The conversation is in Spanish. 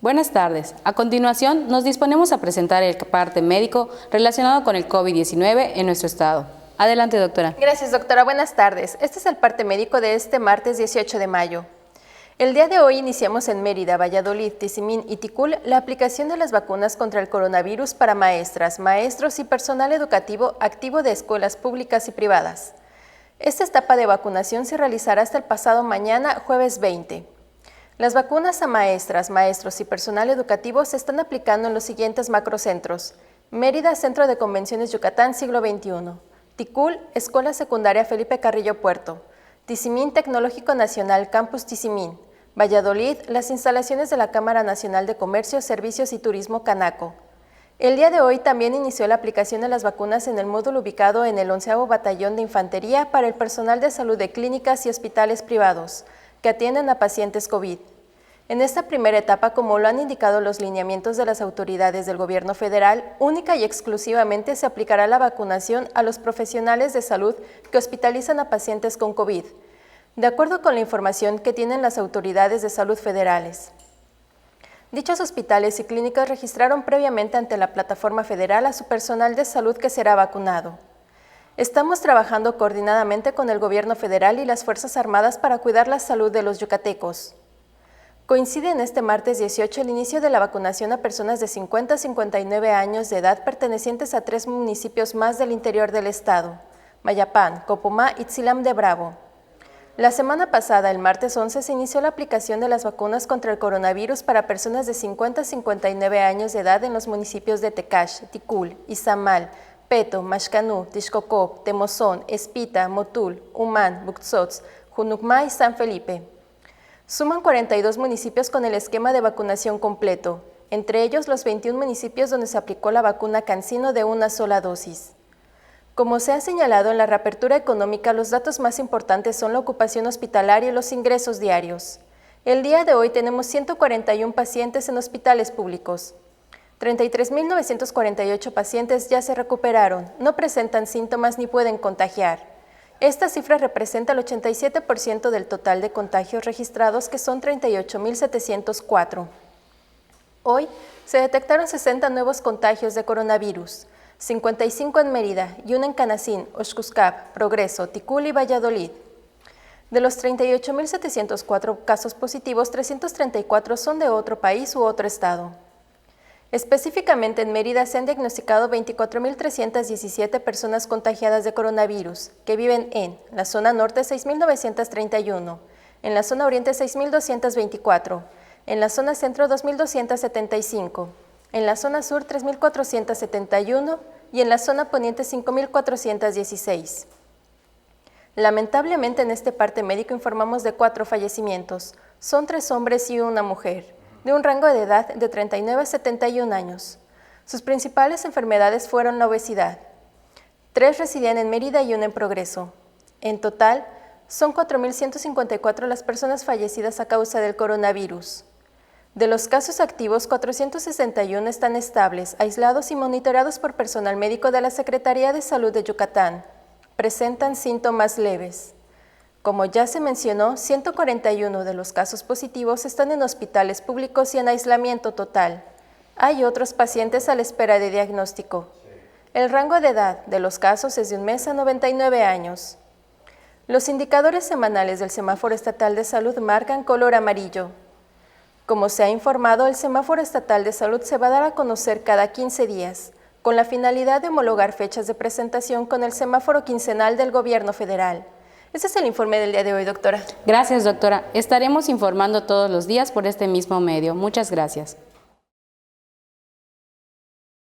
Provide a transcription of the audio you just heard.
Buenas tardes. A continuación, nos disponemos a presentar el parte médico relacionado con el COVID-19 en nuestro estado. Adelante, doctora. Gracias, doctora. Buenas tardes. Este es el parte médico de este martes 18 de mayo. El día de hoy iniciamos en Mérida, Valladolid, Tizimín y Ticul la aplicación de las vacunas contra el coronavirus para maestras, maestros y personal educativo activo de escuelas públicas y privadas. Esta etapa de vacunación se realizará hasta el pasado mañana, jueves 20. Las vacunas a maestras, maestros y personal educativo se están aplicando en los siguientes macrocentros: Mérida, Centro de Convenciones Yucatán, siglo XXI; Ticul, Escuela Secundaria Felipe Carrillo Puerto; Tizimín Tecnológico Nacional, Campus Tizimín; Valladolid, las instalaciones de la Cámara Nacional de Comercio, Servicios y Turismo, Canaco. El día de hoy también inició la aplicación de las vacunas en el módulo ubicado en el 11º Batallón de Infantería para el personal de salud de clínicas y hospitales privados que atienden a pacientes COVID. En esta primera etapa, como lo han indicado los lineamientos de las autoridades del Gobierno federal, única y exclusivamente se aplicará la vacunación a los profesionales de salud que hospitalizan a pacientes con COVID, de acuerdo con la información que tienen las autoridades de salud federales. Dichos hospitales y clínicas registraron previamente ante la plataforma federal a su personal de salud que será vacunado. Estamos trabajando coordinadamente con el Gobierno federal y las Fuerzas Armadas para cuidar la salud de los yucatecos. Coincide en este martes 18 el inicio de la vacunación a personas de 50 a 59 años de edad pertenecientes a 3 municipios más del interior del estado: Mayapán, Copomá y Tzilam de Bravo. La semana pasada, el martes 11, se inició la aplicación de las vacunas contra el coronavirus para personas de 50 a 59 años de edad en los municipios de Tecash, Ticul, Izamal, Peto, Maxcanú, Tixcocop, Temozón, Espita, Motul, Humán, Buxots, Junucmá y San Felipe. Suman 42 municipios con el esquema de vacunación completo, entre ellos los 21 municipios donde se aplicó la vacuna CanSino de una sola dosis. Como se ha señalado en la reapertura económica, los datos más importantes son la ocupación hospitalaria y los ingresos diarios. El día de hoy tenemos 141 pacientes en hospitales públicos. 33.948 pacientes ya se recuperaron, no presentan síntomas ni pueden contagiar. Esta cifra representa el 87% del total de contagios registrados, que son 38.704. Hoy se detectaron 60 nuevos contagios de coronavirus, 55 en Mérida y 1 en Canacín, Oxcuscap, Progreso, Ticul y Valladolid. De los 38.704 casos positivos, 334 son de otro país u otro estado. Específicamente en Mérida se han diagnosticado 24.317 personas contagiadas de coronavirus, que viven en la zona norte 6.931, en la zona oriente 6.224, en la zona centro 2.275, en la zona sur 3.471 y en la zona poniente 5.416. Lamentablemente en este parte médico informamos de 4 fallecimientos, son 3 hombres y una mujer, de un rango de edad de 39 a 71 años. Sus principales enfermedades fueron la obesidad. 3 residían en Mérida y 1 en Progreso. En total, son 4.154 las personas fallecidas a causa del coronavirus. De los casos activos, 461 están estables, aislados y monitoreados por personal médico de la Secretaría de Salud de Yucatán. Presentan síntomas leves. Como ya se mencionó, 141 de los casos positivos están en hospitales públicos y en aislamiento total. Hay otros pacientes a la espera de diagnóstico. El rango de edad de los casos es de 1 mes a 99 años. Los indicadores semanales del Semáforo Estatal de Salud marcan color amarillo. Como se ha informado, el Semáforo Estatal de Salud se va a dar a conocer cada 15 días, con la finalidad de homologar fechas de presentación con el Semáforo Quincenal del Gobierno federal. Ese es el informe del día de hoy, doctora. Gracias, doctora. Estaremos informando todos los días por este mismo medio. Muchas gracias.